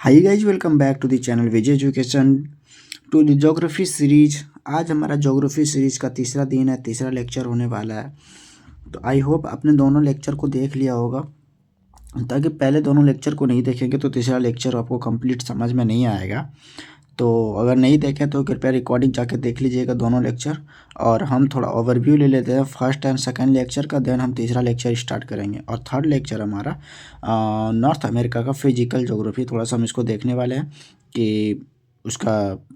Hi guys, welcome back to the channel Vijay education to the geography series. आज हमारा geography series का तीसरा दिन है, तीसरा लेक्चर होने वाला है। तो आई होप आपने दोनों लेक्चर को देख लिया होगा, ताकि पहले दोनों लेक्चर को नहीं देखेंगे तो तीसरा लेक्चर आपको कंप्लीट समझ में नहीं आएगा। तो अगर नहीं देखें तो कृपया रिकॉर्डिंग जाके देख लीजिएगा दोनों लेक्चर। और हम थोड़ा ओवरव्यू ले लेते हैं फर्स्ट एंड सेकंड लेक्चर का, देन हम तीसरा लेक्चर स्टार्ट करेंगे। और थर्ड लेक्चर हमारा नॉर्थ अमेरिका का फिजिकल ज्योग्राफी, थोड़ा सा हम इसको देखने वाले हैं कि उसका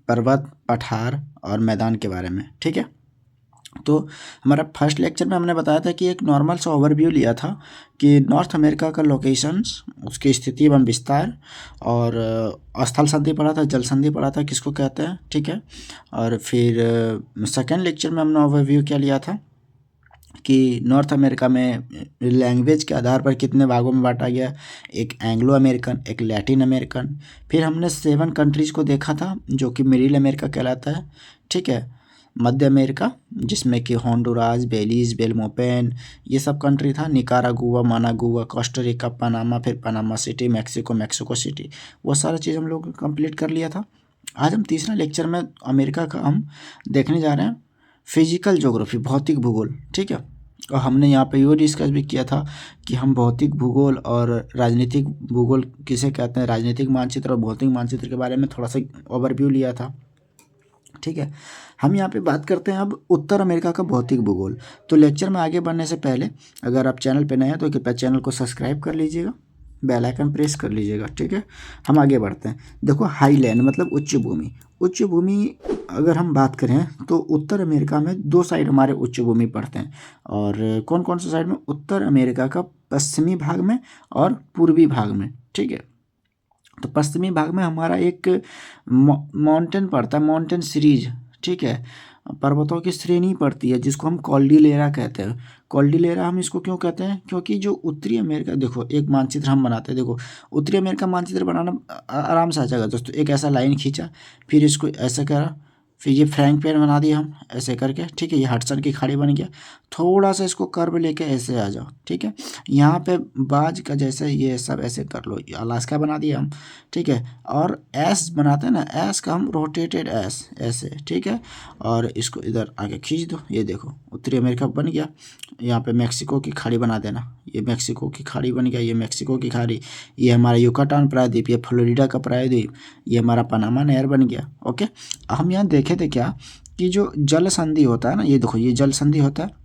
पर्वत, पठार और मैदान के बारे में। ठीक है, तो हमारा फर्स्ट लेक्चर में हमने बताया था कि एक नॉर्मल सा ओवरव्यू लिया था कि नॉर्थ अमेरिका का लोकेशंस, उसकी स्थिति एवं विस्तार, और स्थल संधि पढ़ा था, जल संधि पढ़ा था किसको कहते हैं। ठीक है, और फिर सेकेंड लेक्चर में हमने ओवरव्यू क्या लिया था कि नॉर्थ अमेरिका में लैंग्वेज के आधार पर कितने भागों में बांटा गया, एक एंग्लो अमेरिकन, एक लैटिन अमेरिकन। फिर हमने 7 कंट्रीज़ को देखा था जो कि मिडिल अमेरिका कहलाता है। ठीक है, मध्य अमेरिका जिसमें कि होंडुरास, बेलीज, बेल्मोपेन, ये सब कंट्री था। निकारागुआ, मानागुआ, कोस्टारिका, पनामा, फिर Panama city, Mexico, Mexico city, वो सारा चीज़ हम लोग कंप्लीट कर लिया था। आज हम तीसरा लेक्चर में अमेरिका का हम देखने जा रहे हैं फिजिकल ज्योग्राफी, भौतिक भूगोल। ठीक है, और हमने यहाँ पे ये डिस्कस भी किया था कि हम भौतिक भूगोल और राजनीतिक भूगोल किसे कहते हैं, राजनीतिक मानचित्र और भौतिक मानचित्र के बारे में थोड़ा सा ओवरव्यू लिया था। ठीक है, हम यहाँ पे बात करते हैं अब उत्तर अमेरिका का भौतिक भूगोल। तो लेक्चर में आगे बढ़ने से पहले अगर आप चैनल पे नए हैं तो कृपया चैनल को सब्सक्राइब कर लीजिएगा, बेल आइकन प्रेस कर लीजिएगा। ठीक है, हम आगे बढ़ते हैं। देखो, हाईलैंड मतलब उच्च भूमि। उच्च भूमि अगर हम बात करें तो उत्तर अमेरिका में 2 साइड हमारे उच्च भूमि पड़ते हैं। और कौन कौन से साइड में? उत्तर अमेरिका का पश्चिमी भाग में और पूर्वी भाग में। ठीक है, तो पश्चिमी भाग में हमारा एक माउंटेन पड़ता है, माउंटेन सीरीज। ठीक है, पर्वतों की श्रेणी पड़ती है जिसको हम कॉर्डिलेरा कहते हैं। कॉर्डिलेरा हम इसको क्यों कहते हैं? क्योंकि जो उत्तरी अमेरिका, देखो एक मानचित्र हम बनाते हैं। देखो, उत्तरी अमेरिका मानचित्र बनाना आराम से आ जाएगा दोस्तों। एक ऐसा लाइन खींचा, फिर इसको ऐसा करा, फिर ये फ्रैंक पेन बना दिया हम ऐसे करके। ठीक है, ये हडसन की खाड़ी बन गया। थोड़ा सा इसको कर्व लेके ऐसे आ जाओ। ठीक है, यहाँ पे बाज का जैसे ये सब ऐसे कर लो, ये अलास्का बना दिया हम। ठीक है, और एस बनाते हैं ना, एस का हम रोटेटेड एस ऐसे। ठीक है, और इसको इधर आगे खींच दो, ये देखो उत्तरी अमेरिका बन गया। यहाँ पे मैक्सिको की खाड़ी बना देना, ये मैक्सिको की खाड़ी बन गया, ये मैक्सिको की खाड़ी, ये हमारा युकाटान प्रायद्वीप, ये फ्लोरिडा का प्रायद्वीप, ये हमारा पनामा नहर बन गया। ओके, हम यहाँ देखे थे क्या कि जो जल संधि होता है ना, ये देखो ये जल संधि होता है।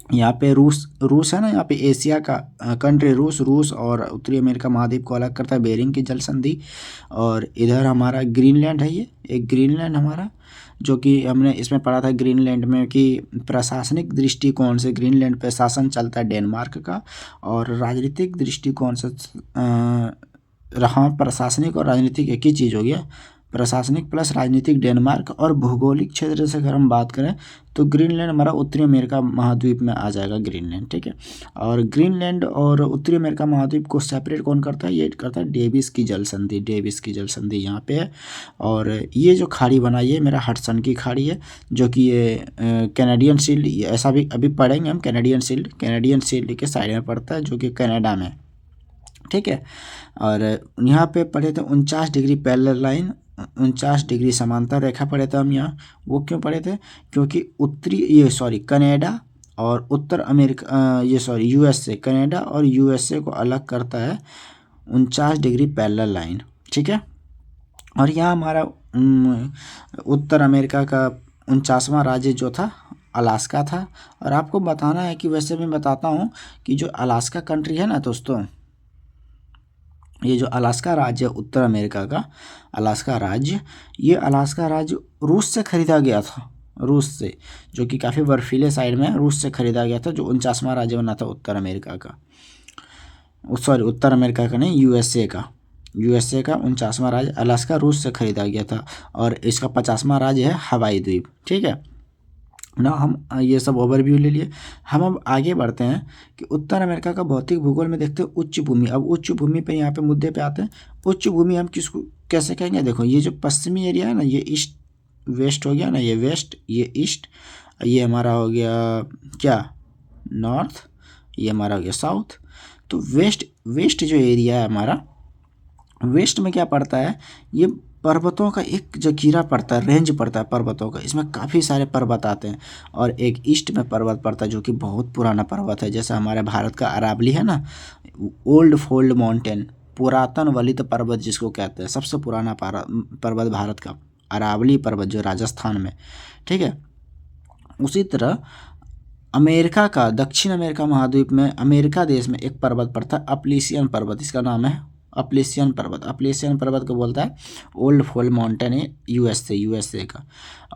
यहाँ पे रूस है ना, यहाँ पे एशिया का कंट्री रूस और उत्तरी अमेरिका महाद्वीप को अलग करता है बेरिंग की जल संधि। और इधर हमारा ग्रीनलैंड है, ये एक ग्रीनलैंड हमारा, जो कि हमने इसमें पढ़ा था ग्रीनलैंड में कि प्रशासनिक दृष्टिकोण से ग्रीनलैंड पे शासन चलता है डेनमार्क का, और राजनीतिक दृष्टिकोण से रहा, प्रशासनिक और राजनीतिक एक ही चीज़ हो गया, प्रशासनिक प्लस राजनीतिक डेनमार्क। और भौगोलिक क्षेत्र से अगर हम बात करें तो ग्रीनलैंड हमारा उत्तरी अमेरिका महाद्वीप में आ जाएगा, ग्रीनलैंड। ठीक है, और ग्रीनलैंड और उत्तरी अमेरिका महाद्वीप को सेपरेट कौन करता है? ये करता है डेविस की जल संधि। डेविस की जल संधि यहाँ पे है। और ये जो खाड़ी बनाई है मेरा हडसन की खाड़ी है, जो कि ये कैनेडियन शील्ड, ऐसा भी अभी पढ़ेंगे हम। कैनेडियन शील्ड के साइड में पड़ता है, जो कि कनाडा में। ठीक है, और यहाँ पे पढ़े थे 49 डिग्री पैरेलल लाइन, 49 डिग्री समांतर रेखा पढ़े थे हम यहाँ। वो क्यों पढ़े थे? क्योंकि कनाडा और उत्तर अमेरिका, यूएसए, कनाडा और यूएसए को अलग करता है 49 डिग्री पैरेलल लाइन। ठीक है, और यहाँ हमारा उत्तर अमेरिका का 49वां राज्य जो था अलास्का था। और आपको बताना है कि वैसे मैं बताता हूँ कि जो अलास्का कंट्री है ना दोस्तों, ये जो अलास्का राज्य है उत्तर अमेरिका का, अलास्का राज्य, ये अलास्का राज्य रूस से ख़रीदा गया था। रूस से, जो कि काफ़ी बर्फीले साइड में है, रूस से ख़रीदा गया था। जो 49वां राज्य बना था उत्तर अमेरिका का, उत्तर अमेरिका का नहीं, यूएसए का 49वां राज्य अलास्का रूस से ख़रीदा गया था। और इसका 50वां राज्य है हवाई द्वीप। ठीक है ना, हम ये सब ओवरव्यू ले लिए। हम अब आगे बढ़ते हैं कि उत्तर अमेरिका का भौतिक भूगोल में देखते हैं उच्च भूमि। अब उच्च भूमि पे यहाँ पे मुद्दे पे आते हैं। उच्च भूमि हम किसको कैसे कहेंगे? देखो, ये जो पश्चिमी एरिया है ना, ये ईस्ट वेस्ट हो गया ना, ये वेस्ट, ये ईस्ट, ये हमारा हो गया क्या, नॉर्थ, ये हमारा हो गया साउथ। तो वेस्ट जो एरिया है हमारा, वेस्ट में क्या पड़ता है, ये पर्वतों का एक जखीरा पड़ता है, रेंज पड़ता है पर्वतों का, इसमें काफ़ी सारे पर्वत आते हैं। और एक ईस्ट में पर्वत पड़ता है जो कि बहुत पुराना पर्वत है, जैसा हमारे भारत का अरावली है ना, ओल्ड फोल्ड माउंटेन, पुरातन वलित पर्वत जिसको कहते हैं, सबसे पुराना पर्वत भारत का अरावली पर्वत जो राजस्थान में, ठीक है। उसी तरह अमेरिका का, दक्षिण अमेरिका महाद्वीप में अमेरिका देश में एक पर्वत पड़ता है अपलिसियन पर्वत, इसका नाम है अपलिसियन पर्वत। अपलिसियन पर्वत को बोलता है ओल्ड फोल्ड माउंटेन है, यूएसए का।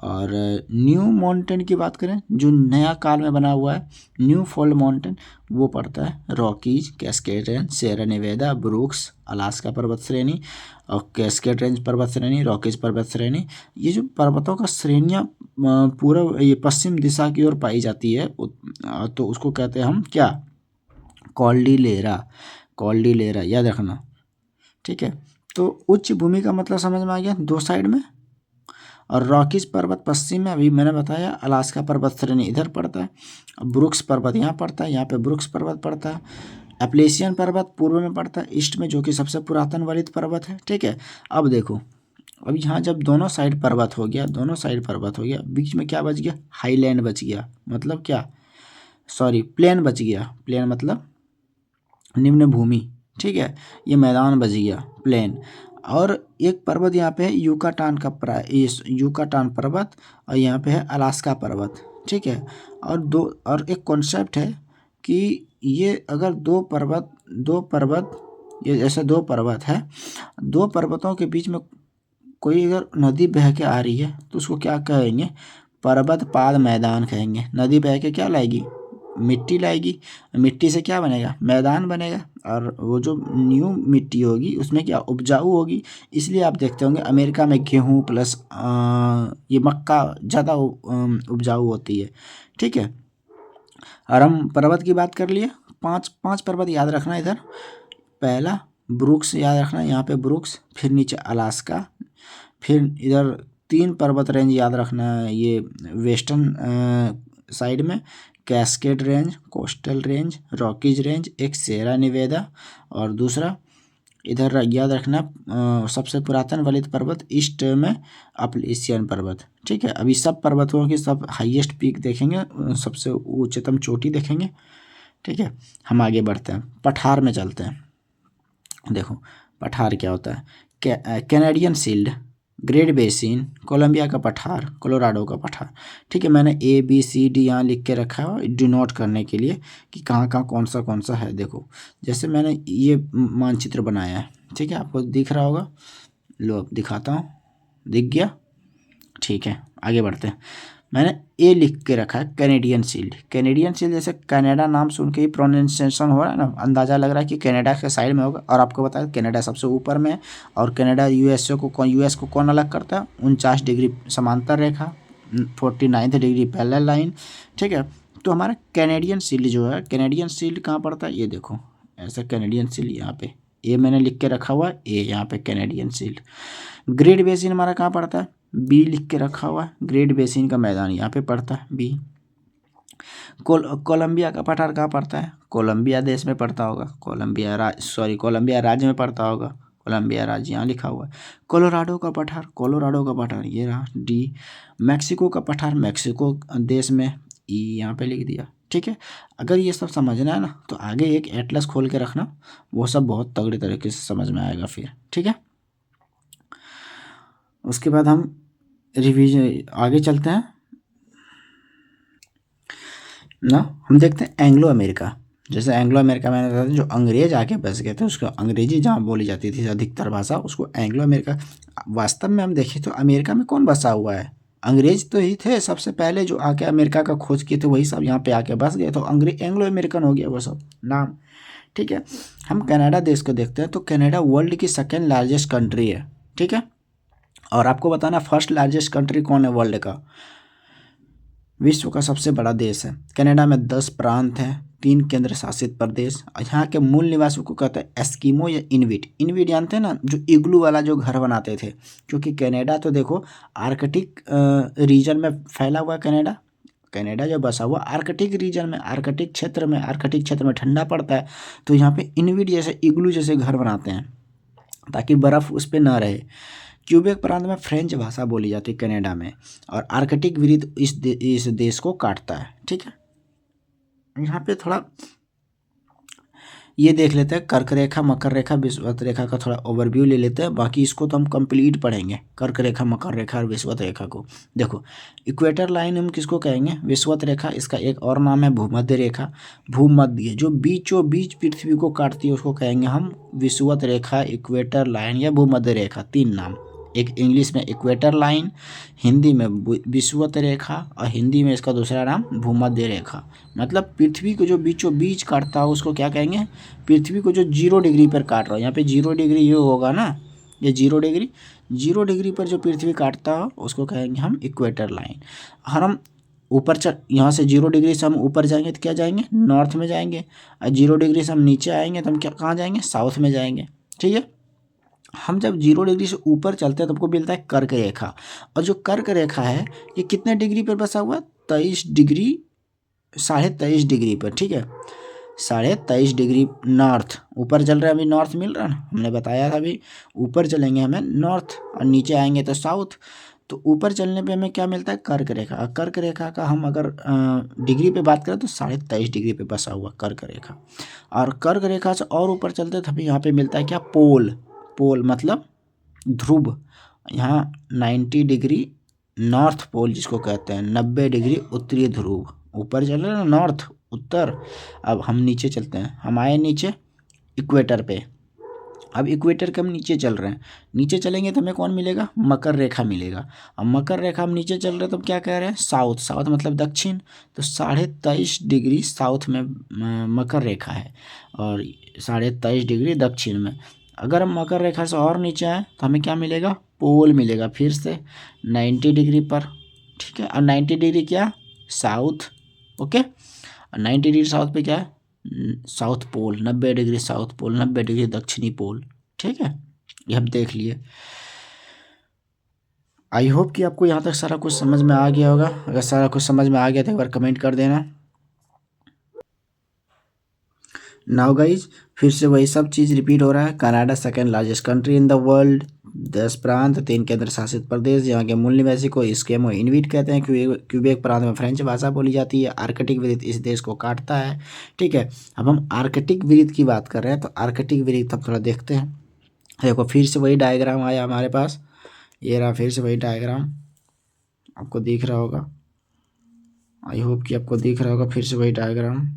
और न्यू माउंटेन की बात करें जो नया काल में बना हुआ है, न्यू फोल्ड माउंटेन, वो पड़ता है रॉकीज, कैस्केड रेंज, सेरा नेवेदा, ब्रूक्स, अलास्का पर्वत श्रेणी और कैस्केड रेंज पर्वत श्रेणी, रॉकीज पर्वत श्रेणी। ये जो पर्वतों का श्रेणियाँ पूर्व ये पश्चिम दिशा की ओर पाई जाती है, तो उसको कहते हैं हम क्या, कॉर्डिलेरा याद रखना, ठीक है। तो उच्च भूमि का मतलब समझ में आ गया, दो साइड में। और रॉकीज पर्वत पश्चिम में, अभी मैंने बताया, अलास्का पर्वत श्रेणी इधर पड़ता है, ब्रुक्स पर्वत यहाँ पड़ता है, यहाँ पे ब्रुक्स पर्वत पड़ता है। एप्लेशियन पर्वत पूर्व में पड़ता है, ईस्ट में, जो कि सबसे पुरातन वलित पर्वत है, ठीक है। अब देखो, अब यहाँ जब दोनों साइड पर्वत हो गया, दोनों साइड पर्वत हो गया, बीच में क्या बच गया, हाईलैंड बच गया, मतलब क्या, सॉरी प्लेन बच गया, प्लेन मतलब निम्न भूमि, ठीक है, ये मैदान बच गया, प्लेन। और एक पर्वत यहाँ पे है यूकाटान का यूकाटान पर्वत, और यहाँ पे है अलास्का पर्वत, ठीक है। और एक कॉन्सेप्ट है कि ये अगर दो पर्वत, ये जैसे दो पर्वत है, दो पर्वतों के बीच में कोई अगर नदी बह के आ रही है तो उसको क्या कहेंगे, पर्वत पाद मैदान कहेंगे। नदी बह के क्या लाएगी, मिट्टी लाएगी, मिट्टी से क्या बनेगा, मैदान बनेगा। और वो जो न्यू मिट्टी होगी उसमें क्या, उपजाऊ होगी। इसलिए आप देखते होंगे अमेरिका में गेहूँ प्लस ये मक्का ज़्यादा उपजाऊ होती है, ठीक है। और हम पर्वत की बात कर लिए, पांच पर्वत याद रखना इधर। पहला ब्रुक्स याद रखना, यहाँ पे ब्रुक्स, फिर नीचे अलास्का, फिर इधर 3 पर्वत रेंज याद रखना है, ये वेस्टर्न साइड में cascade range, coastal range, Rockies range, एक सेरा निवेदा, और दूसरा इधर याद रखना सबसे पुरातन वलित पर्वत ईस्ट में अपलिसियन पर्वत, ठीक है। अभी सब पर्वतों की सब हाईएस्ट पीक देखेंगे, सबसे उच्चतम चोटी देखेंगे, ठीक है। हम आगे बढ़ते हैं, पठार में चलते हैं। देखो पठार क्या होता है, Canadian shield, great basin, Columbia का पठार, कोलोराडो का पठार, ठीक है। मैंने ABCD यहाँ लिख के रखा है डू नोट करने के लिए कि कहाँ कहाँ कौन सा है। देखो जैसे मैंने ये मानचित्र बनाया है, ठीक है, आपको दिख रहा होगा, लो अब दिखाता हूँ, दिख गया, ठीक है। आगे बढ़ते हैं, मैंने ए लिख के रखा है कैनेडियन शील्ड। कैनेडियन शील्ड जैसे कनाडा नाम सुन के ही प्रोनाउंसिएशन हो रहा है ना, अंदाज़ा लग रहा है कि कनाडा के साइड में होगा। और आपको बताया कनाडा सबसे ऊपर में है, और कनाडा यूएस को कौन अलग करता है, 49 डिग्री समांतर रेखा, 49 डिग्री पैरेलल लाइन, ठीक है। तो हमारा कैनेडियन शील्ड जो है, कैनेडियन शील्ड कहाँ पड़ता है, ये देखो ऐसा कैनेडियन शील्ड यहाँ पे, ए मैंने लिख के रखा हुआ है, ए यहाँ पे कैनेडियन शील्ड। ग्रेट बेसिन हमारा कहाँ पड़ता है, बी लिख के रखा हुआ है, ग्रेट बेसिन का मैदान यहाँ पे पड़ता है, बी। कोलंबिया का पठार कहाँ पड़ता है, कोलंबिया देश में पड़ता होगा, कोलंबिया राज्य में पड़ता होगा, कोलंबिया राज्य यहाँ लिखा हुआ है। कोलोराडो का पठार ये रहा, डी। मैक्सिको का पठार मैक्सिको देश में, ई यहाँ पे लिख दिया, ठीक है। अगर ये सब समझना है ना तो आगे एक एटलस खोल के रखना, वो सब बहुत तगड़े तरीके से समझ में आएगा फिर, ठीक है। उसके बाद हम रिवीजन आगे चलते हैं ना, हम देखते हैं एंग्लो अमेरिका। जैसे एंग्लो अमेरिका मैंने बताया जो अंग्रेज आके बस गए थे, उसको अंग्रेजी जहाँ बोली जाती थी अधिकतर भाषा, उसको एंग्लो अमेरिका। वास्तव में हम देखें तो अमेरिका में कौन बसा हुआ है, अंग्रेज तो ही थे सबसे पहले जो आके अमेरिका का खोज किए थे, वही सब यहाँ पे आके बस गए, तो अंग्रेज एंग्लो अमेरिकन हो गया वो सब नाम, ठीक है। हम कनाडा देश को देखते हैं तो कनाडा वर्ल्ड की सेकेंड लार्जेस्ट कंट्री है, ठीक है। और आपको बताना फर्स्ट लार्जेस्ट कंट्री कौन है वर्ल्ड का, विश्व का सबसे बड़ा देश है। कनाडा में 10 प्रांत हैं, 3 केंद्र शासित प्रदेश। यहाँ के मूल निवासियों को कहते हैं एस्किमो या इनविट। इनविट जानते हैं ना, जो इग्लू वाला जो घर बनाते थे, क्योंकि कनाडा तो देखो आर्कटिक रीजन में फैला हुआ है। कनाडा जो बसा हुआ आर्कटिक रीजन में, आर्कटिक क्षेत्र में ठंडा पड़ता है, तो यहाँ पे इनविट जैसे इग्लू जैसे घर बनाते हैं। ताकि बर्फ़ उस पे ना रहे। क्यूबेक प्रांत में फ्रेंच भाषा बोली जाती है कनाडा में, और आर्कटिक वृत्त इस देश को काटता है। ठीक है, यहाँ पे थोड़ा ये देख लेते हैं, कर्क रेखा, मकर रेखा, विषुवत रेखा का थोड़ा ओवरव्यू ले लेते हैं। बाकी इसको तो हम कंप्लीट पढ़ेंगे, कर्क रेखा, मकर रेखा और विषुवत रेखा को। देखो, इक्वेटर लाइन हम किसको कहेंगे? विषुवत रेखा। इसका एक और नाम है भूमध्य रेखा। भूमध्य जो बीचों बीच पृथ्वी को काटती है उसको कहेंगे हम विषुवत रेखा, इक्वेटर लाइन या भूमध्य रेखा। तीन नाम, एक इंग्लिश में इक्वेटर लाइन, हिंदी में विषुवत रेखा, और हिंदी में इसका दूसरा नाम भूमध्य रेखा। मतलब पृथ्वी को जो बीचों बीच काटता हो उसको क्या कहेंगे? पृथ्वी को जो 0 डिग्री पर काट रहा हो, यहाँ पे 0 डिग्री ये होगा ना, ये 0 डिग्री पर जो पृथ्वी काटता हो उसको कहेंगे हम इक्वेटर लाइन। और हम ऊपर यहाँ से 0 डिग्री से हम ऊपर जाएंगे तो क्या जाएंगे? नॉर्थ में जाएंगे। और 0 डिग्री से हम नीचे आएंगे तो हम क्या कहाँ जाएंगे? साउथ में जाएंगे। ठीक है, हम जब 0 डिग्री से ऊपर चलते हैं तो हमको मिलता है कर्क रेखा। और जो कर्क रेखा है ये कितने डिग्री पर बसा हुआ है? 23 डिग्री, 23.5 डिग्री पर। ठीक है, 23.5 डिग्री नॉर्थ ऊपर चल रहा है। अभी नॉर्थ मिल रहा है ना, हमने बताया था अभी ऊपर चलेंगे हमें नॉर्थ, और नीचे आएंगे तो साउथ। तो ऊपर चलने पे हमें क्या मिलता है? कर्क रेखा। कर्क रेखा का हम अगर डिग्री पे बात करें तो 23.5 डिग्री पे बसा हुआ कर्क रेखा। और कर्क रेखा से और ऊपर चलते तो हमें यहाँ पे मिलता है क्या? पोल। पोल मतलब ध्रुव। यहाँ 90 डिग्री नॉर्थ पोल जिसको कहते हैं, 90 डिग्री उत्तरी ध्रुव। ऊपर चल रहे हैं ना नॉर्थ, उत्तर। अब हम नीचे चलते हैं, हम आए नीचे इक्वेटर पे। अब इक्वेटर के हम नीचे चल रहे हैं, नीचे चलेंगे तो हमें कौन मिलेगा? मकर रेखा मिलेगा। अब मकर रेखा हम नीचे चल रहे हैं तो हम क्या कह रहे हैं? साउथ। साउथ मतलब दक्षिण। तो 23.5 डिग्री साउथ में मकर रेखा है, और 23.5 डिग्री दक्षिण में। अगर हम मकर रेखा से और नीचे आए तो हमें क्या मिलेगा? पोल मिलेगा, फिर से 90 डिग्री पर। ठीक है, और 90 डिग्री क्या? साउथ। ओके, और 90 डिग्री साउथ पे क्या है? South pole. 90 degree south pole, 90 degree दक्षिणी पोल। ठीक है, ये हम देख लिए। आई होप कि आपको यहाँ तक सारा कुछ समझ में आ गया होगा। अगर सारा कुछ समझ में आ गया तो एक बार कमेंट कर देना। नाउ गाइज, फिर से वही सब चीज़ रिपीट हो रहा है। Canada second largest country in the world, 10 प्रांत, 3 केंद्र शासित प्रदेश, यहाँ के मूल निवासी को एस्किमो इनुइट कहते हैं। क्यूबेक प्रांत में फ्रेंच भाषा बोली जाती है। आर्कटिक वृत्त इस देश को काटता है। ठीक है, अब हम आर्कटिक वृत्त की बात कर रहे हैं तो आर्कटिक वृत्त हम थोड़ा देखते हैं। देखो, फिर से वही डायग्राम आया हमारे पास, ये रहा फिर से वही डायग्राम, आपको दिख रहा होगा। आई होप कि आपको दिख रहा होगा फिर से वही डायग्राम।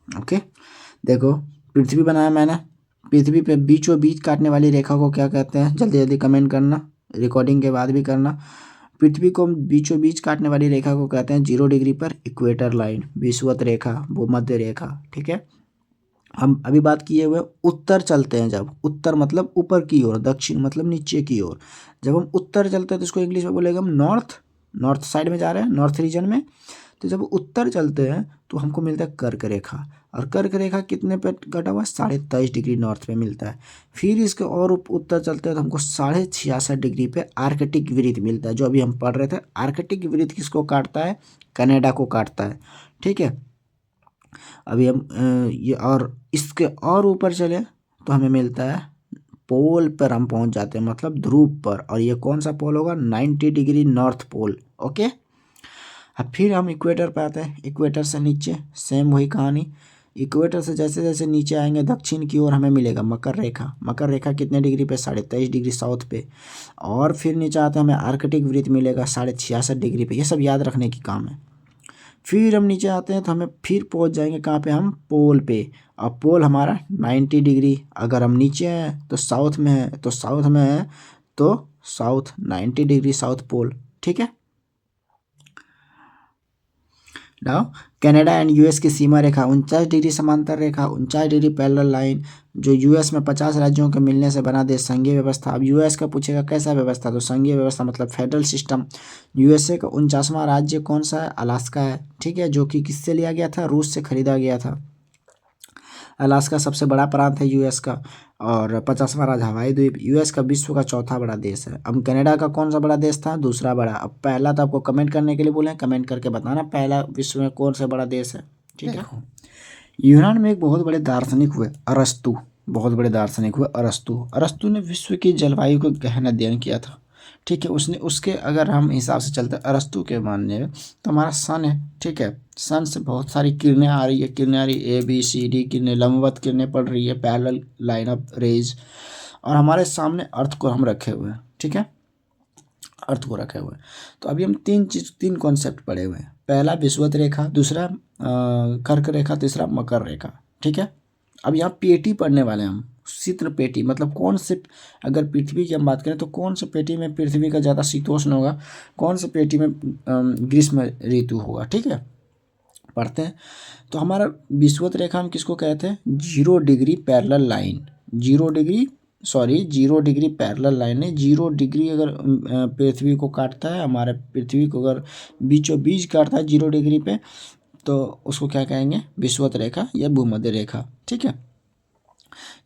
ओके, देखो पृथ्वी बनाया मैंने। पृथ्वी पे बीचों बीच काटने वाली रेखा को क्या कहते हैं? जल्दी जल्दी कमेंट करना, रिकॉर्डिंग के बाद भी करना। पृथ्वी को बीचों बीच काटने वाली रेखा को कहते हैं 0 डिग्री पर इक्वेटर लाइन, विषुवत रेखा, भूमध्य रेखा। ठीक है, हम अभी बात किए हुए उत्तर चलते हैं। जब उत्तर मतलब ऊपर की ओर, दक्षिण मतलब नीचे की ओर। जब हम उत्तर चलते हैं तो इसको इंग्लिश में बोलेगा हम नॉर्थ। नॉर्थ साइड में जा रहे हैं, नॉर्थ रीजन में। तो जब उत्तर चलते हैं तो हमको मिलता है कर्क रेखा। और कर्क रेखा कितने पे कटा हुआ है? 23.5 डिग्री नॉर्थ पे मिलता है। फिर इसके और उत्तर चलते हैं तो हमको 66.5 डिग्री पे आर्कटिक वृत्त मिलता है, जो अभी हम पढ़ रहे थे। आर्कटिक वृत्त किसको काटता है? कनाडा को काटता है। ठीक है, अभी हम ये और इसके और ऊपर चले तो हमें मिलता है पोल पर हम पहुंच जाते हैं, मतलब ध्रुव पर। और ये कौन सा पोल होगा? 90 डिग्री नॉर्थ पोल। ओके, अब फिर हम इक्वेटर पे आते हैं। इक्वेटर से नीचे सेम वही कहानी। इक्वेटर से जैसे जैसे नीचे आएंगे दक्षिण की ओर हमें मिलेगा मकर रेखा। मकर रेखा कितने डिग्री पे? 23.5 डिग्री साउथ पे। और फिर नीचे आते हैं हमें आर्कटिक वृत्त मिलेगा 66.5 डिग्री पे। ये सब याद रखने की काम है। फिर हम नीचे आते हैं तो हमें फिर पहुंच जाएंगे कहाँ पे? हम पोल पे। और पोल हमारा 90 डिग्री। अगर हम नीचे हैं तो साउथ में है, तो साउथ में है तो साउथ 90 डिग्री साउथ पोल। ठीक है, नाउ कनाडा एंड यूएस की सीमा रेखा 49 डिग्री समांतर रेखा, 49 डिग्री पैरेलल लाइन, जो यूएस में 50 राज्यों के मिलने से बना देश। संघीय व्यवस्था। अब यूएस का पूछेगा कैसा व्यवस्था, तो संघीय व्यवस्था मतलब फेडरल सिस्टम। यूएसए का 49वां राज्य कौन सा है? अलास्का है। ठीक है, जो कि किससे लिया गया था? रूस से खरीदा गया था। अलास्का सबसे बड़ा प्रांत है यूएस का। और 50वां राज्य हवाई द्वीप। यूएस का विश्व का चौथा बड़ा देश है। अब कनाडा का कौन सा बड़ा देश था? दूसरा बड़ा। अब पहला तो आपको कमेंट करने के लिए बोले, कमेंट करके बताना पहला विश्व में कौन सा बड़ा देश है। ठीक है, यूनान में एक बहुत बड़े दार्शनिक हुए अरस्तु। बहुत बड़े दार्शनिक हुए अरस्तु। अरस्तु ने विश्व की जलवायु को गहन अध्ययन किया था। ठीक है, उसने उसके अगर हम हिसाब से चलते अरस्तु के मानने तो हमारा सन है। ठीक है, सन से बहुत सारी किरणें आ रही है, किरणें आ रही है, ABCD किरणें, लंबवत किरणें पड़ रही है, पैरेलल लाइन ऑफ रेज। और हमारे सामने अर्थ को हम रखे हुए हैं। ठीक है, अर्थ को रखे हुए हैं। तो अभी हम तीन कॉन्सेप्ट पढ़े हुए हैं। पहला विषुवत रेखा, दूसरा कर्क रेखा, तीसरा मकर रेखा। ठीक है, अब यहाँ पेटी पढ़ने वाले हैं हम। शीतल पेटी मतलब कौन से, अगर पृथ्वी की हम बात करें तो कौन से पेटी में पृथ्वी का ज़्यादा शीतोष्ण होगा, कौन से पेटी में ग्रीष्म ऋतु होगा। ठीक है, पढ़ते हैं। तो हमारा विषुवत रेखा हम किसको कहते हैं? 0 degree parallel line. 0 degree parallel line है। 0 डिग्री अगर पृथ्वी को काटता है, हमारे पृथ्वी को अगर बीचों बीच काटता है 0 डिग्री पे, तो उसको क्या कहेंगे? विषुवत रेखा या भूमध्य रेखा। ठीक है,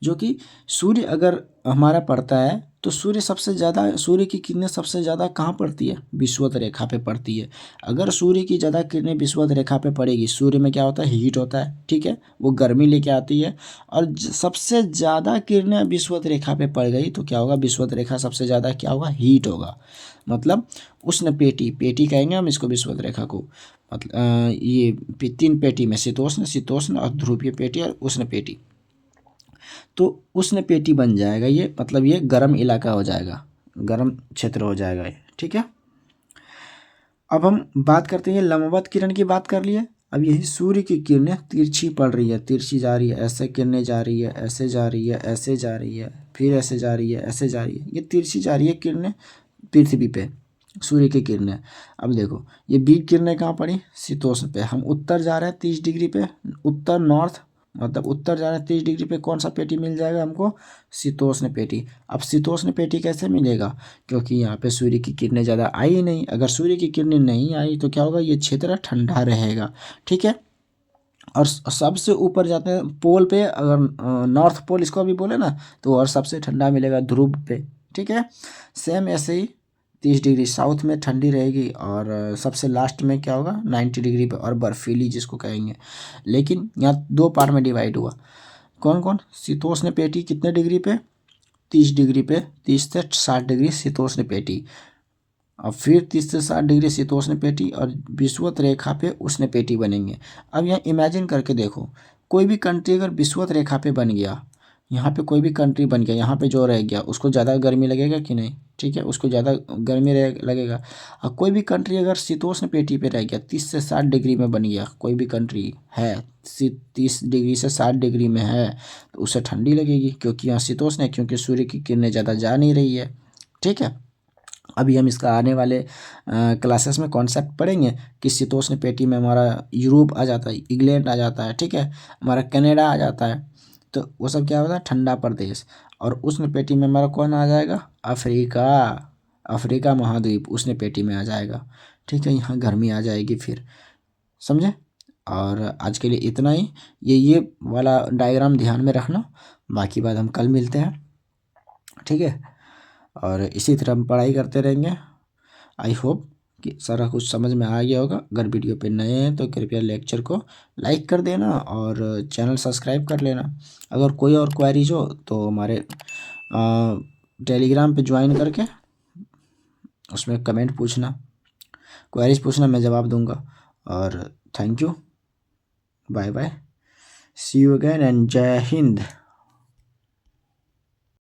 जो कि सूर्य अगर हमारा पड़ता है तो सूर्य की किरणें सबसे ज़्यादा कहाँ पड़ती है? विषुवत रेखा पे पड़ती है। अगर सूर्य की ज़्यादा किरणें विषुवत रेखा पे पड़ेगी, सूर्य में क्या होता है? हीट होता है। ठीक है, वो गर्मी लेके आती है। और सबसे ज़्यादा किरणें विषुवत रेखा पे पड़ गई तो क्या होगा? विषुवत रेखा सबसे ज़्यादा क्या होगा? हीट होगा। मतलब उष्ण पेटी कहेंगे हम इसको, विषुवत रेखा को। मतलब ये 3 पेटी में शीतोष्ण और ध्रुवीय पेटी और उष्ण पेटी। तो उष्ण पेटी बन जाएगा ये, मतलब ये गर्म इलाका हो जाएगा, गर्म क्षेत्र हो जाएगा ये। ठीक है, अब हम बात करते हैं लंबवत किरण की। बात कर लिए। अब यही सूर्य की किरणें तिरछी पड़ रही है, तिरछी जा रही है, ऐसे किरणें जा रही है, ऐसे जा रही है, ऐसे जा रही है, फिर ऐसे जा रही है, ऐसे जा रही है। ये तिरछी जा रही है किरणें पृथ्वी पे, सूर्य की किरणें। अब देखो ये बीज किरणें कहाँ पड़ी? शीतोष्ण पे। हम उत्तर जा रहे हैं 30 डिग्री पे, उत्तर नॉर्थ, मतलब उत्तर जा रहे हैं 30 डिग्री पे। कौन सा पेटी मिल जाएगा हमको? शीतोष्ण पेटी। अब शीतोष्ण पेटी कैसे मिलेगा? क्योंकि यहाँ पे सूर्य की किरणें ज़्यादा आई ही नहीं। अगर सूर्य की किरणें नहीं आई तो क्या होगा? ये क्षेत्र ठंडा रहेगा। ठीक है, और सबसे ऊपर जाते हैं पोल पे, अगर नॉर्थ पोल इसको भी बोले ना, तो और सबसे ठंडा मिलेगा ध्रुव पे। ठीक है, सेम ऐसे ही 30 डिग्री साउथ में ठंडी रहेगी, और सबसे लास्ट में क्या होगा? 90 डिग्री पे और बर्फीली जिसको कहेंगे। लेकिन यहाँ 2 पार्ट में डिवाइड हुआ। कौन कौन? शीतोष्ण पेटी कितने डिग्री पे? 30 डिग्री पे, 30 से 60 डिग्री शीतोष्ण पेटी। और फिर 30 से 60 डिग्री शीतोष्ण पेटी और विषुवत रेखा पे उष्ण पेटी बनेंगे। अब यहाँ इमेजिन करके देखो, कोई भी कंट्री अगर विषुवत रेखा पे बन गया, यहाँ पे कोई भी कंट्री बन गया, यहाँ पे जो रह गया उसको ज़्यादा गर्मी लगेगा कि नहीं? ठीक है, उसको ज़्यादा गर्मी लगेगा। और कोई भी कंट्री अगर शीतोष्ण पेटी पे रह गया, 30 से 60 डिग्री में बन गया, कोई भी कंट्री है 30 डिग्री से 60 डिग्री में है, तो उसे ठंडी लगेगी, क्योंकि यहाँ शीतोष्ण है, क्योंकि सूर्य की किरणें ज़्यादा जा नहीं रही है। ठीक है, अभी हम इसका आने वाले क्लासेस में कॉन्सेप्ट पढ़ेंगे कि शीतोष्ण पेटी में हमारा यूरोप आ जाता है, इंग्लैंड आ जाता है। ठीक है, हमारा कनाडा आ जाता है। तो वो सब क्या होता है? ठंडा प्रदेश। और उष्ण पेटी में हमारा कौन आ जाएगा? अफ्रीका। अफ्रीका महाद्वीप उष्ण पेटी में आ जाएगा। ठीक है, यहाँ गर्मी आ जाएगी फिर। समझे? और आज के लिए इतना ही। ये वाला डायग्राम ध्यान में रखना। बाकी बात हम कल मिलते हैं। ठीक है, और इसी तरह हम पढ़ाई करते रहेंगे। आई होप कि सारा कुछ समझ में आ गया होगा। अगर वीडियो पे नए हैं तो कृपया लेक्चर को लाइक कर देना और चैनल सब्सक्राइब कर लेना। अगर कोई और क्वेरीज हो तो हमारे टेलीग्राम पे ज्वाइन करके उसमें कमेंट पूछना, क्वेरीज पूछना, मैं जवाब दूंगा। और thank you, bye bye, see you again and जय हिंद।